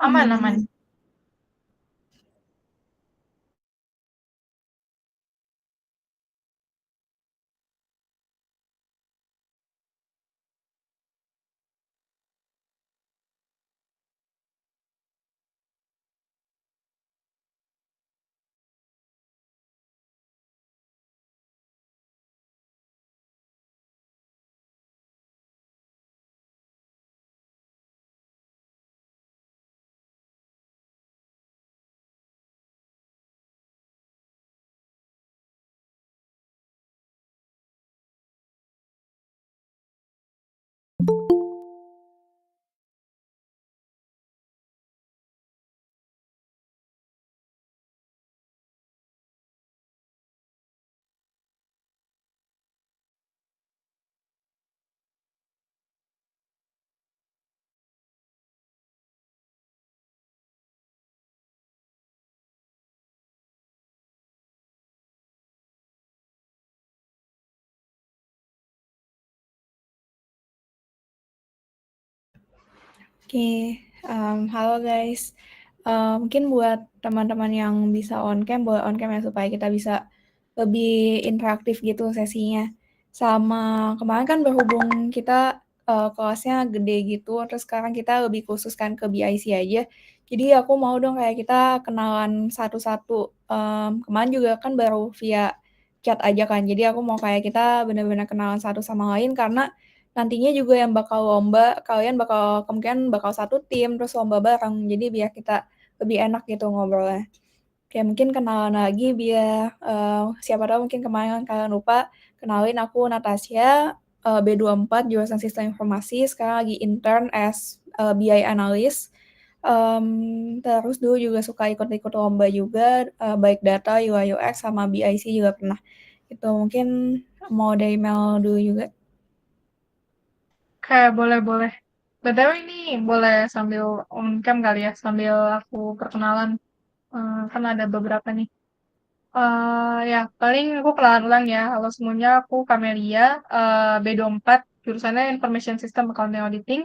Aman, aman. Oke, halo guys. Mungkin buat teman-teman yang bisa on cam, boleh on cam ya supaya kita bisa lebih interaktif gitu sesinya. Sama kemarin kan berhubung kita kelasnya gede gitu, terus sekarang kita lebih khususkan ke BIC aja. Jadi aku mau dong kayak kita kenalan satu-satu. Kemarin juga kan baru via chat aja kan, jadi aku mau kayak kita benar-benar kenalan satu sama lain karena nantinya juga yang bakal lomba, kalian bakal kemungkinan bakal satu tim, terus lomba bareng. Jadi biar kita lebih enak gitu ngobrolnya. Kayak mungkin kenalan lagi biar siapa tahu mungkin kemarin kalian lupa, kenalin aku Natasha, B24 jurusan Sistem Informasi, sekarang lagi intern as BI Analyst. Terus dulu juga suka ikut-ikut lomba juga, baik data, UI UX, sama BIC juga pernah. Itu mungkin mau dari Mel dulu juga. Oke, boleh. BTW ini boleh sambil on cam kali ya, sambil aku perkenalan. Kan ada beberapa nih. Ya, paling aku kenalan ulang ya. Halo semuanya, aku Camelia, B24, jurusannya Information System Accounting Auditing.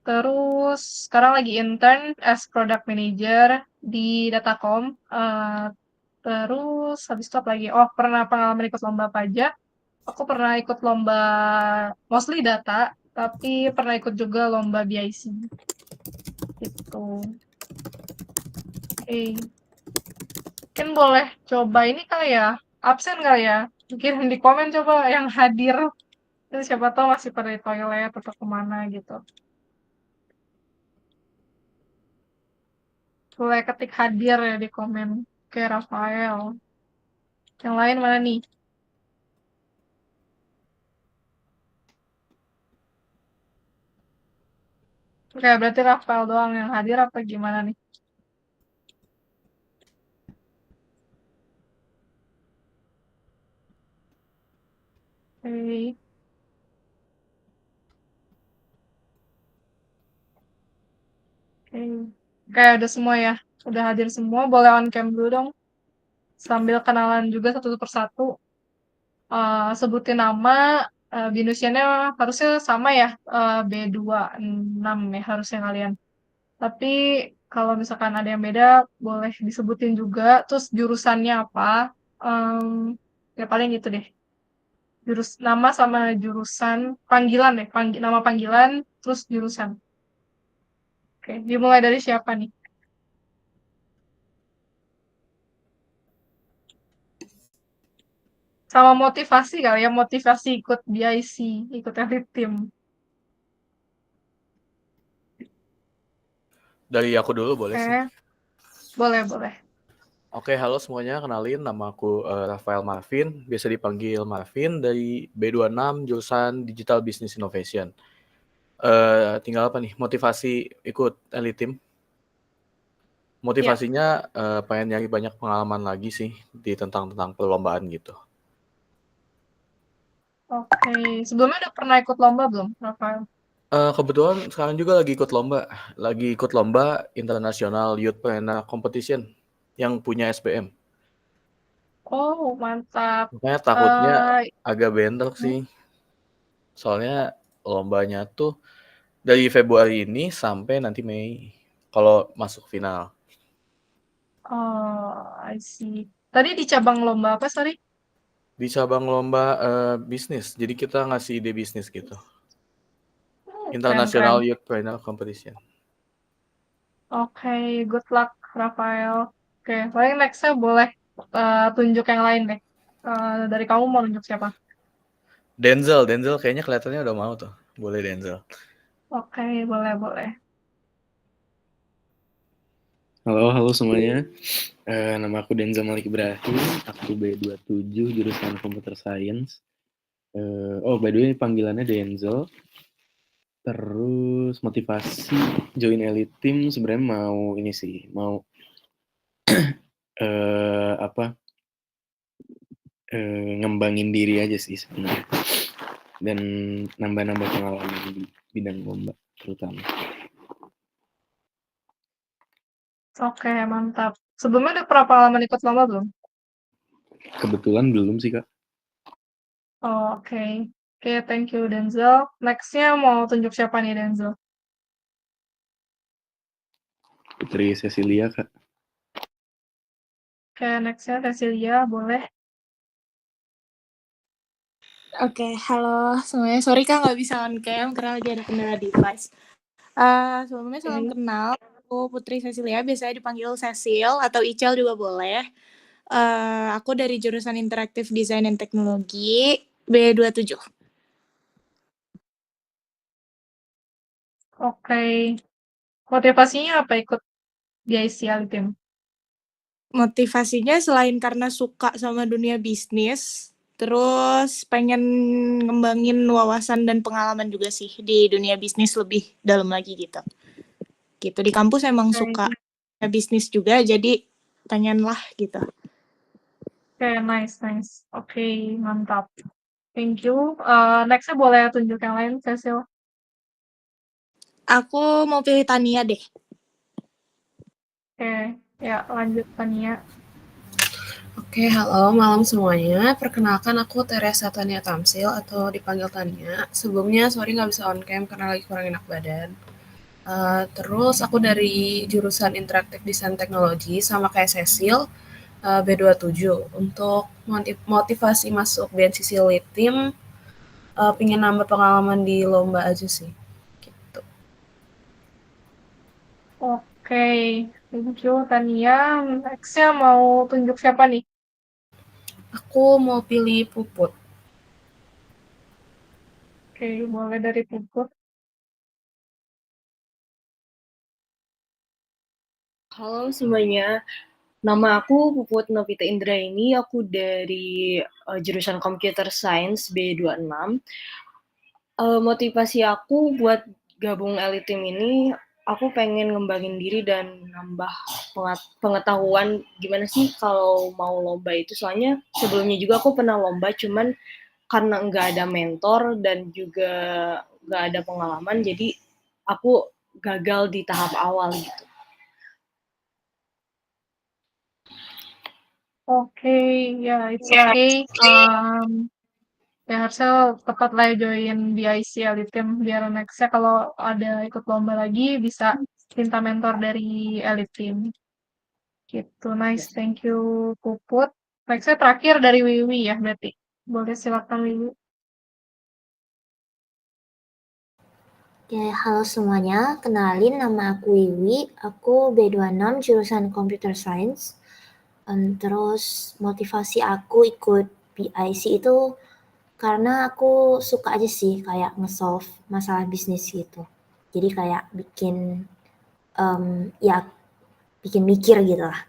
Terus sekarang lagi intern as Product Manager di Datacom. Terus habis itu apa lagi? Oh, pernah pengalaman ikut lomba pajak. Aku pernah ikut lomba mostly data, tapi pernah ikut juga lomba BIC gitu. Mungkin boleh coba ini kali ya, absen kali ya. Mungkin di komen coba yang hadir. Terus siapa tahu masih pada di toilet atau kemana gitu. Boleh ketik hadir ya di komen. Oke, Rafael. Yang lain mana nih? Oke, berarti Rafael doang yang hadir apa gimana nih? Oke, oke. Oke, udah semua ya. Udah hadir semua, boleh on cam dulu dong. Sambil kenalan juga satu persatu. Sebutin nama, binusnya harusnya sama ya, B26 ya harusnya kalian. Tapi kalau misalkan ada yang beda, boleh disebutin juga. Terus jurusannya apa? Em, Ya paling gitu deh. Nama sama jurusan panggilan deh. Nama panggilan, terus jurusan. Oke, dimulai dari siapa nih? Sama motivasi kali ya, motivasi ikut BIC, ikut elit tim. Dari aku dulu boleh sih. Oke, boleh. Oke, halo semuanya. Kenalin, nama aku Rafael Marvin. Biasa dipanggil Marvin dari B26 jurusan Digital Business Innovation. Tinggal apa nih? Motivasi ikut Elite Team. Ya, Motivasinya pengen nyari banyak pengalaman lagi sih di tentang perlombaan gitu. oke. Sebelumnya udah pernah ikut lomba belum, Rafael? Kebetulan sekarang juga lagi ikut lomba International Youth Planner Competition yang punya SBM. Oh, mantap. Makanya takutnya Eh, agak bentrok hmm, sih. Soalnya lombanya tuh dari Februari ini sampai nanti Mei. kalau masuk final. Oh, I see. Tadi di cabang lomba apa, sorry? Di cabang lomba bisnis, jadi kita ngasih ide bisnis gitu. International Keren. Youth Planner Competition. Oke, good luck, Rafael. Oke, paling next-nya boleh tunjuk yang lain deh. Dari kamu mau tunjuk siapa? Denzel kayaknya kelihatannya udah mau tuh. Boleh Denzel. Oke, boleh. Halo semuanya. Nama aku Denzel Malik Ibrahim. Aku B27 jurusan Computer Science. By the way panggilannya Denzel. Terus motivasi join elite team sebenarnya mau ini sih, mau ngembangin diri aja sih sebenarnya. Dan nambah-nambah pengalaman di bidang lomba terutama. Oke, mantap. Sebelumnya udah pernah pengalaman ikut lomba belum? Kebetulan belum sih Kak. Oh, oke. Oke, thank you Denzel. Next-nya mau tunjuk siapa nih Denzel? Putri Cecilia Kak. Oke, next-nya Cecilia, boleh. Oke, halo semuanya. Sorry Kak nggak bisa on cam karena lagi ada kendala device. Sebelumnya salam kenal. Aku Putri Cecilia, biasanya dipanggil Cecil atau Icel juga boleh. Aku dari jurusan Interactive Design and Teknologi B27. Oke. Motivasinya apa ikut di ICL Team? Motivasinya selain karena suka sama dunia bisnis, terus pengen ngembangin wawasan dan pengalaman juga sih di dunia bisnis lebih dalam lagi gitu. Gitu di kampus emang suka bisnis juga, jadi pengen lah gitu. Oke, nice. Oke, mantap. Thank you. Next-nya boleh tunjuk yang lain, Cecil. Aku mau pilih Tania deh. Oke, ya lanjut Tania. Oke, halo malam semuanya. Perkenalkan aku Teresa Tania Tamsil atau dipanggil Tania. Sebelumnya sorry nggak bisa on cam karena lagi kurang enak badan. Terus aku dari jurusan Interactive Design Technology sama kayak Cecil, B27. Untuk motivasi masuk BNCC Lead Team, pengen nambah pengalaman di lomba aja sih. Gitu. Oke, thank you Tania. Next-nya mau tunjuk siapa nih? Aku mau pilih Puput. Oke, boleh dari Puput. Halo semuanya, nama aku Puput Novita Indraini, aku dari jurusan Computer Science B26. Motivasi aku buat gabung Elite Team ini, aku pengen ngembangin diri dan nambah pengetahuan gimana sih kalau mau lomba itu. Soalnya sebelumnya juga aku pernah lomba, cuman karena nggak ada mentor dan juga nggak ada pengalaman, jadi aku gagal di tahap awal gitu. Oke, ya it's okay. Ya harusnya tepat lah ya join di ICL di tim biar next-nya kalau ada ikut lomba lagi bisa minta mentor dari Elite Team. Gitu, nice. Thank you, Puput. Next-nya terakhir dari Wiwi ya berarti. Boleh silakan Wiwi. Oke, halo semuanya. Kenalin, nama aku Wiwi. Aku B26 jurusan Computer Science. Terus motivasi aku ikut BIC itu karena aku suka aja sih kayak nge-solve masalah bisnis gitu. Jadi kayak bikin bikin mikir gitu lah.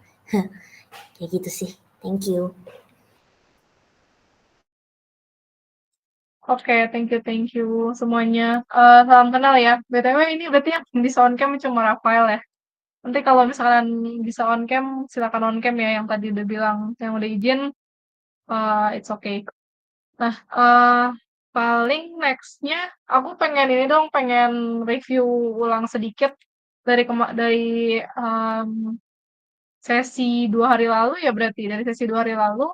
Kayak gitu sih. Thank you. Oke, thank you semuanya. Salam kenal ya. BTW ini berarti yang bisa on cam cuma Rafael ya. Nanti kalau misalkan bisa on cam, silakan on cam ya yang tadi udah bilang, yang udah izin, it's okay. Nah, paling next-nya aku pengen ini dong, pengen review ulang sedikit dari sesi 2 hari lalu ya berarti, dari sesi 2 hari lalu,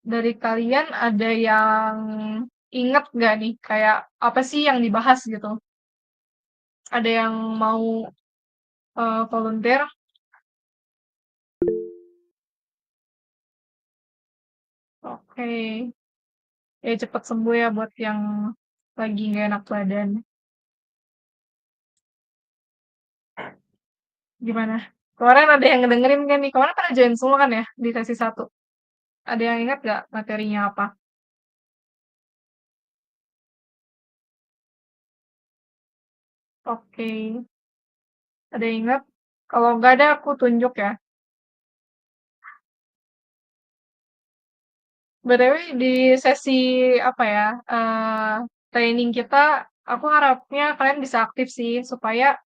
dari kalian ada yang inget nggak nih, kayak apa sih yang dibahas gitu? Ada yang mau volunteer. Oke. Ya cepet sembuh ya buat yang lagi nggak enak badan. Gimana? Kemarin ada yang ngedengerin kan nih? Kemarin pada join semua kan ya di sesi 1? Ada yang ingat nggak materinya apa? Oke. Ada yang ingat? Kalau nggak ada aku tunjuk ya. BTW di sesi apa ya? Training kita, aku harapnya kalian bisa aktif sih supaya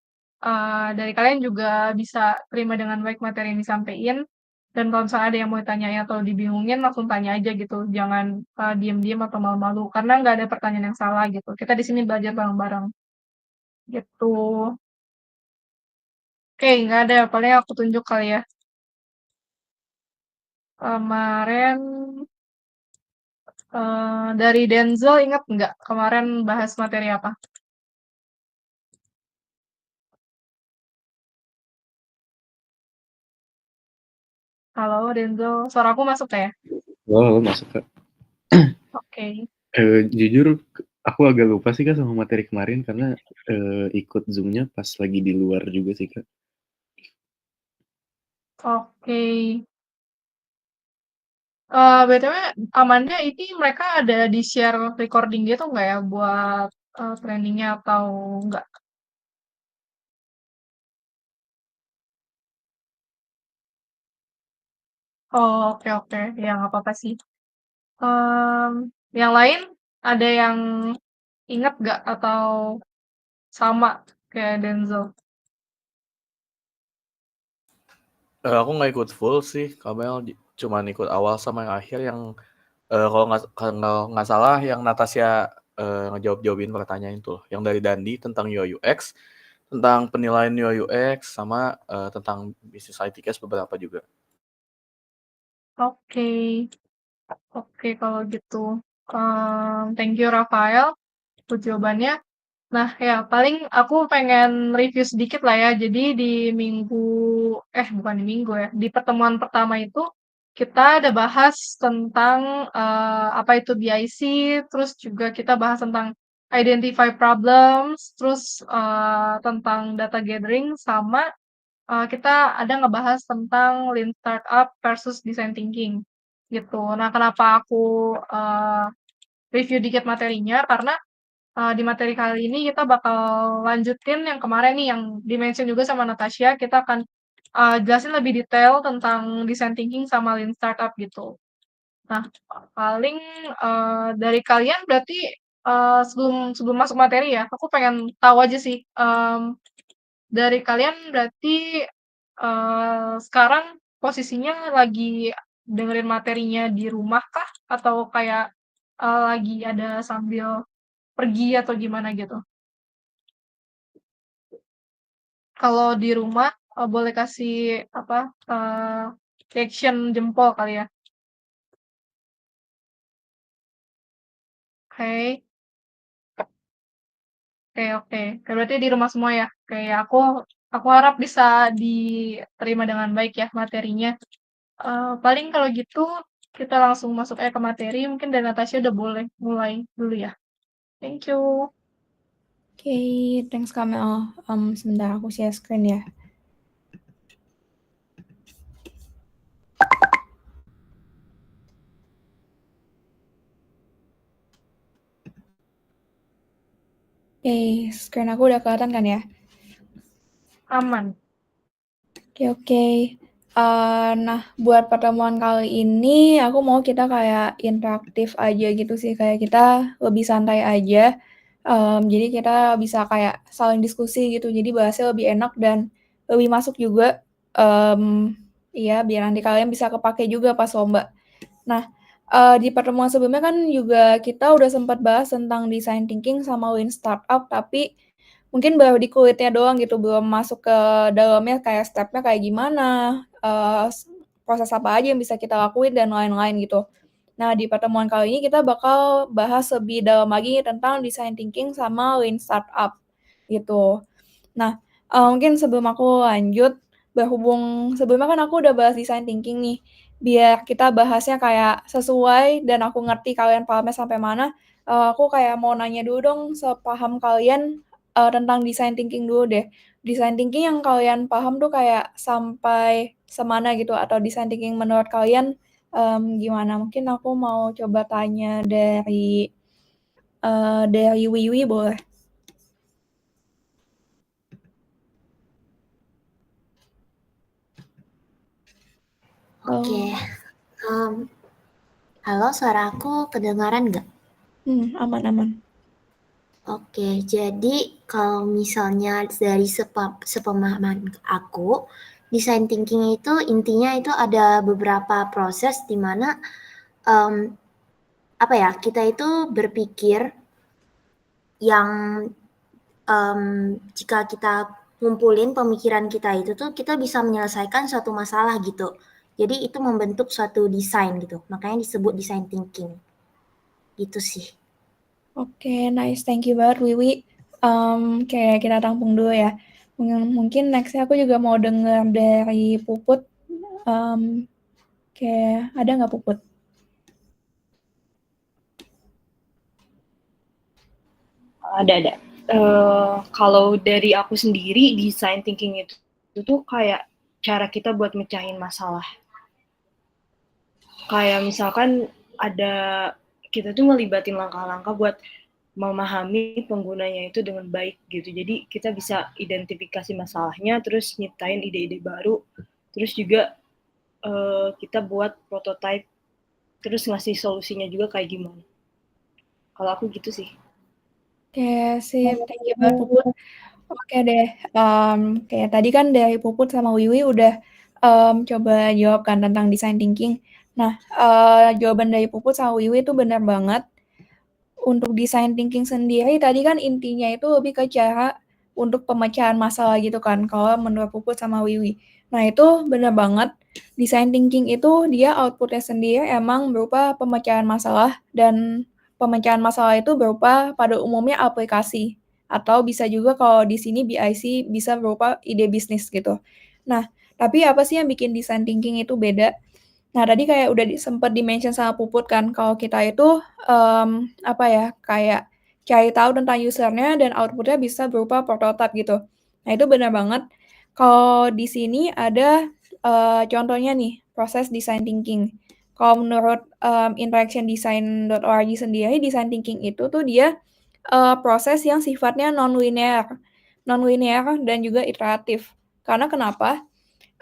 dari kalian juga bisa terima dengan baik materi yang disampaikan. Dan kalau misalnya ada yang mau ditanyain atau dibingungin, langsung tanya aja gitu. Jangan diem-diem atau malu-malu, karena nggak ada pertanyaan yang salah gitu. Kita di sini belajar bareng-bareng gitu. Oke, nggak ada. Paling aku tunjuk kali ya. Kemarin dari Denzel ingat nggak kemarin bahas materi apa? Halo Denzel, suara aku masuk ya? Halo, masuk Kak. Oke. Jujur, aku agak lupa sih Kak sama materi kemarin karena ikut Zoom-nya pas lagi di luar juga sih Kak. Oke. BTW Amanda ini mereka ada di share recording gitu nggak ya buat trainingnya atau nggak? Oh, oke oke. Ya nggak apa-apa sih. Em, yang lain ada yang ingat nggak atau sama kayak Denzel? Aku nggak ikut full sih, Kamel cuman ikut awal sama yang akhir yang kalau nggak salah yang Natasha ngejawabin pertanyaan itu loh, yang dari Dandi tentang UI UX, tentang penilaian UI UX sama tentang bisnis ITCAS beberapa juga. Oke, oke kalau gitu. Thank you Rafael untuk jawabannya. Nah, ya paling aku pengen review sedikit lah ya. Jadi di bukan di minggu ya, di pertemuan pertama itu kita ada bahas tentang apa itu BIC, terus juga kita bahas tentang identify problems, terus tentang data gathering, sama kita ada ngebahas tentang lean startup versus design thinking gitu. Nah, kenapa aku review dikit materinya? Karena di materi kali ini kita bakal lanjutin yang kemarin nih yang di-mention juga sama Natasha. Kita akan jelasin lebih detail tentang design thinking sama lean startup gitu. Nah, paling dari kalian berarti sebelum sebelum masuk materi ya, aku pengen tahu aja sih dari kalian berarti sekarang posisinya lagi dengerin materinya di rumah kah atau kayak lagi ada sambil pergi atau gimana gitu? Kalau di rumah, boleh kasih apa, reaction jempol kali ya? Oke. Oke oke. Oke, berarti di rumah semua ya? Kayak aku harap bisa diterima dengan baik ya materinya. Paling kalau gitu kita langsung masuk aja ke materi, mungkin dari Natasha udah boleh mulai dulu ya. Thank you. Oke, thanks Kamel. Sebentar aku share screen ya. Oke, screen aku udah kelihatan kan ya? Aman. Oke. Nah, buat pertemuan kali ini aku mau kita kayak interaktif aja gitu sih, kayak kita lebih santai aja. Jadi kita bisa kayak saling diskusi gitu, jadi bahasnya lebih enak dan lebih masuk juga. Iya, biar nanti kalian bisa kepake juga pas lomba. Nah, di pertemuan sebelumnya kan juga kita udah sempat bahas tentang design thinking sama lean startup, tapi mungkin baru di kulitnya doang gitu, belum masuk ke dalamnya kayak step-nya kayak gimana, proses apa aja yang bisa kita lakuin dan lain-lain gitu. Nah, di pertemuan kali ini kita bakal bahas lebih dalam lagi tentang design thinking sama lean startup gitu. Nah, Mungkin sebelum aku lanjut, berhubung sebelumnya kan aku udah bahas design thinking nih, biar kita bahasnya kayak sesuai dan aku ngerti kalian pahamnya sampai mana, aku kayak mau nanya dulu dong sepaham kalian, tentang design thinking dulu deh. Design thinking yang kalian paham tuh kayak sampai semana gitu atau design thinking menurut kalian, gimana? Mungkin aku mau coba tanya dari Wiwi boleh? Oke. Halo, suara aku kedengaran nggak? Aman. Oke, jadi kalau misalnya dari sepemahaman aku, design thinking itu intinya itu ada beberapa proses di mana kita itu berpikir yang jika kita ngumpulin pemikiran kita itu tuh kita bisa menyelesaikan suatu masalah gitu. Jadi itu membentuk suatu desain gitu. Makanya disebut design thinking. Gitu sih. Oke, nice. Thank you banget, Wiwi. Kayak kita tampung dulu ya. Mungkin next-nya aku juga mau dengar dari Puput. Kayak ada nggak Puput? Ada. Kalau dari aku sendiri, design thinking itu tuh kayak cara kita buat mecahin masalah. Kayak misalkan kita tuh ngelibatin langkah-langkah buat memahami penggunanya itu dengan baik gitu. Jadi kita bisa identifikasi masalahnya, terus nyiptain ide-ide baru, terus juga kita buat prototype, terus ngasih solusinya juga kayak gimana. Kalau aku gitu sih. Oke, sip. Thank you banget, Puput. Oke deh, kayak tadi kan dari Puput sama Wiwi udah coba jawab kan tentang design thinking. Nah, jawaban dari Puput sama Wiwi itu benar banget. Untuk design thinking sendiri tadi kan intinya itu lebih ke cara untuk pemecahan masalah gitu kan, kalau menurut Puput sama Wiwi. Nah, itu benar banget. Design thinking itu dia output-nya sendiri emang berupa pemecahan masalah dan pemecahan masalah itu berupa pada umumnya aplikasi atau bisa juga kalau di sini BIC bisa berupa ide bisnis gitu. Nah, tapi apa sih yang bikin design thinking itu beda? Nah, tadi kayak udah sempet di-mention sama Puput kan, kalau kita itu, kayak cari tahu tentang user-nya dan output-nya bisa berupa prototype gitu. Nah, itu benar banget. Kalau di sini ada, contohnya nih, proses design thinking. Kalau menurut, interactiondesign.org sendiri, design thinking itu tuh dia, proses yang sifatnya non-linear dan juga iteratif. Karena kenapa?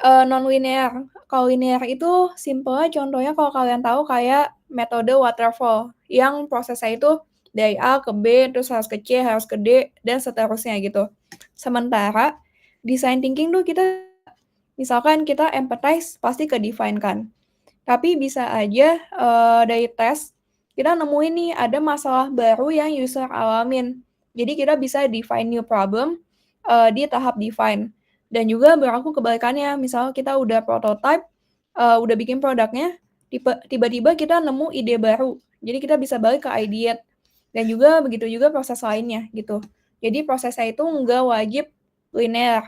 Non-linear. Kalau linear itu simpelnya contohnya kalau kalian tahu kayak metode waterfall, yang prosesnya itu dari A ke B, terus harus ke C, harus ke D, dan seterusnya gitu. Sementara design thinking tuh misalkan kita empathize pasti ke define kan. Tapi bisa aja dari tes kita nemuin nih ada masalah baru yang user alamin. Jadi kita bisa define new problem di tahap define. Dan juga berlaku kebalikannya, misal kita udah prototype, udah bikin produknya, tiba-tiba kita nemu ide baru. Jadi kita bisa balik ke ideate. Dan juga begitu juga proses lainnya gitu. Jadi prosesnya itu nggak wajib linear.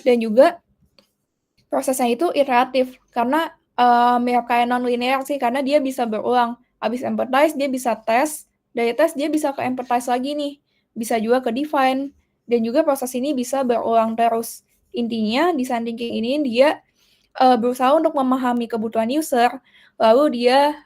Dan juga prosesnya itu iteratif karena mirip kayak non-linear sih karena dia bisa berulang. Habis empathize dia bisa tes, dari tes dia bisa ke empathize lagi nih. Bisa juga ke define dan juga proses ini bisa berulang terus. Intinya design thinking ini dia berusaha untuk memahami kebutuhan user, lalu dia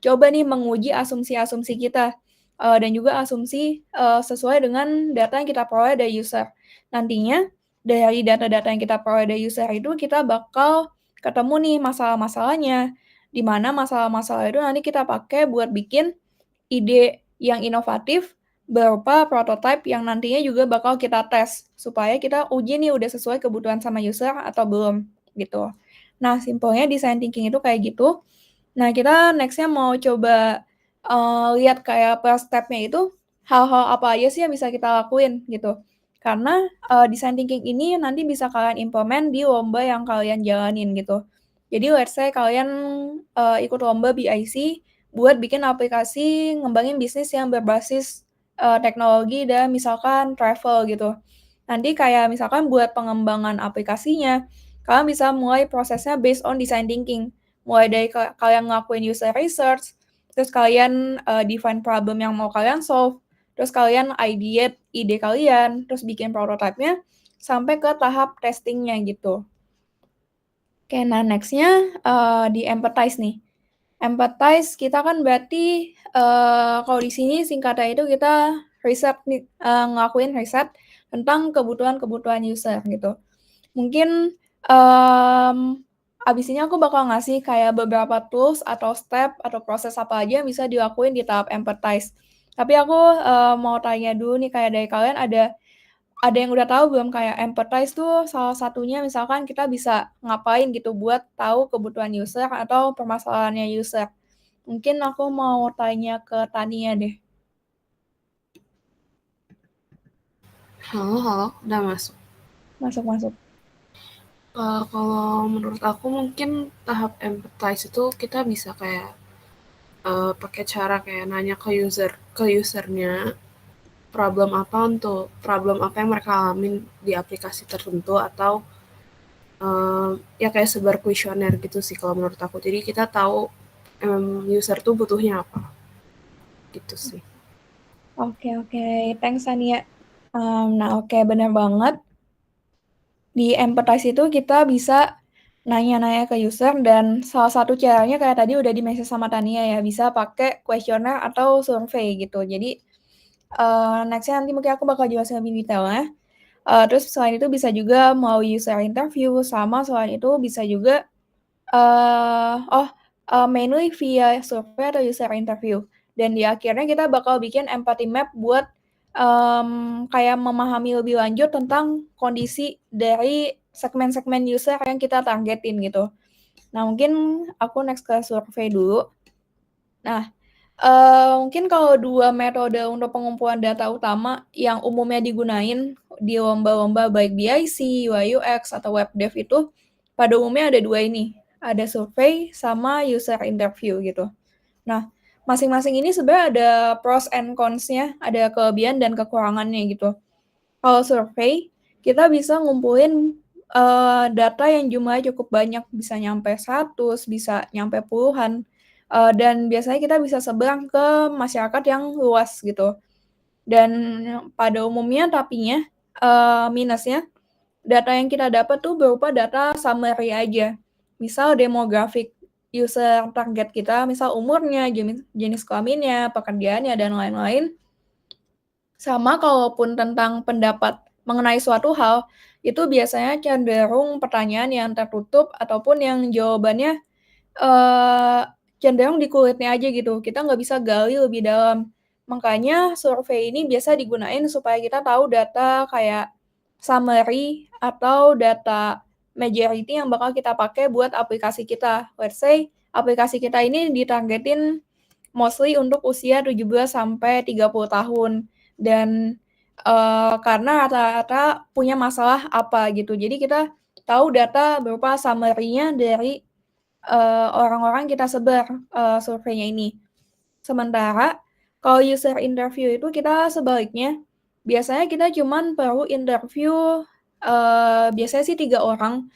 coba nih menguji asumsi-asumsi kita dan juga asumsi sesuai dengan data yang kita peroleh dari user. Nantinya dari data-data yang kita peroleh dari user itu kita bakal ketemu nih masalah-masalahnya, di mana masalah-masalah itu nanti kita pakai buat bikin ide yang inovatif berupa prototype yang nantinya juga bakal kita tes supaya kita uji nih udah sesuai kebutuhan sama user atau belum gitu. Nah, simpelnya design thinking itu kayak gitu. Nah, kita next-nya mau coba lihat kayak per step-nya itu hal-hal apa aja sih yang bisa kita lakuin gitu. Karena design thinking ini nanti bisa kalian implement di lomba yang kalian jalanin gitu. Jadi let's say kalian ikut lomba BIC buat bikin aplikasi ngembangin bisnis yang berbasis teknologi dan misalkan travel gitu. Nanti kayak misalkan buat pengembangan aplikasinya, kalian bisa mulai prosesnya based on design thinking. Mulai dari kalian ngelakuin user research, terus kalian define problem yang mau kalian solve, terus kalian ideate ide kalian, terus bikin prototype-nya, sampai ke tahap testingnya gitu. Oke, nah next-nya di empathize nih. Empathize kita kan berarti kalau di sini singkatnya itu kita riset nih, ngelakuin riset tentang kebutuhan-kebutuhan user gitu. Mungkin abis ini aku bakal ngasih kayak beberapa tools atau step atau proses apa aja yang bisa dilakuin di tahap empathize. Tapi aku mau tanya dulu nih kayak dari kalian ada yang udah tahu belum kayak empathize tuh salah satunya misalkan kita bisa ngapain gitu buat tahu kebutuhan user atau permasalahannya user. Mungkin aku mau tanya ke Tania deh. Halo, udah masuk. Masuk. Kalau menurut aku mungkin tahap empathize itu kita bisa kayak pakai cara kayak nanya ke usernya problem apa yang mereka alamin di aplikasi tertentu atau ya kayak sebar kuesioner gitu sih kalau menurut aku. Jadi kita tahu user tuh butuhnya apa. Gitu sih. Oke. Thanks, Tania. Nah, oke, benar banget. Di empathize itu kita bisa nanya-nanya ke user dan salah satu caranya kayak tadi udah di-mention sama Tania ya, bisa pakai kuesioner atau survei gitu. Jadi, next-nya nanti mungkin aku bakal jelasin lebih detailnya. Terus selain itu bisa juga mau user interview, sama selain itu bisa juga mainly via survei atau user interview. Dan di akhirnya kita bakal bikin empathy map buat kayak memahami lebih lanjut tentang kondisi dari segmen-segmen user yang kita targetin gitu. Nah, mungkin aku next ke survei dulu. Nah, mungkin kalau 2 metode untuk pengumpulan data utama yang umumnya digunain di lomba-lomba baik BIC, UI UX, atau web dev itu pada umumnya ada 2 ini, ada survei sama user interview gitu. Nah, masing-masing ini sebenarnya ada pros and cons-nya, ada kelebihan dan kekurangannya gitu. Kalau survei, kita bisa ngumpulin data yang jumlahnya cukup banyak, bisa nyampe 100, bisa nyampe puluhan, dan biasanya kita bisa sebar ke masyarakat yang luas gitu. Dan pada umumnya tapinya, minusnya, data yang kita dapat tuh berupa data summary aja. Misal demografik user target kita, misal umurnya, jenis kelaminnya, pekerjaannya, dan lain-lain. Sama kalaupun tentang pendapat mengenai suatu hal, itu biasanya cenderung pertanyaan yang tertutup ataupun yang jawabannya cenderung di kulitnya aja gitu, kita nggak bisa gali lebih dalam. Makanya survei ini biasa digunain supaya kita tahu data kayak summary atau data majority yang bakal kita pakai buat aplikasi kita. Let's say aplikasi kita ini ditargetin mostly untuk usia 17 sampai 30 tahun dan karena rata-rata punya masalah apa gitu. Jadi kita tahu data berupa summary-nya dari orang-orang kita sebar surveinya ini. Sementara kalau user interview itu kita sebaliknya, biasanya kita cuman perlu interview biasanya sih 3 orang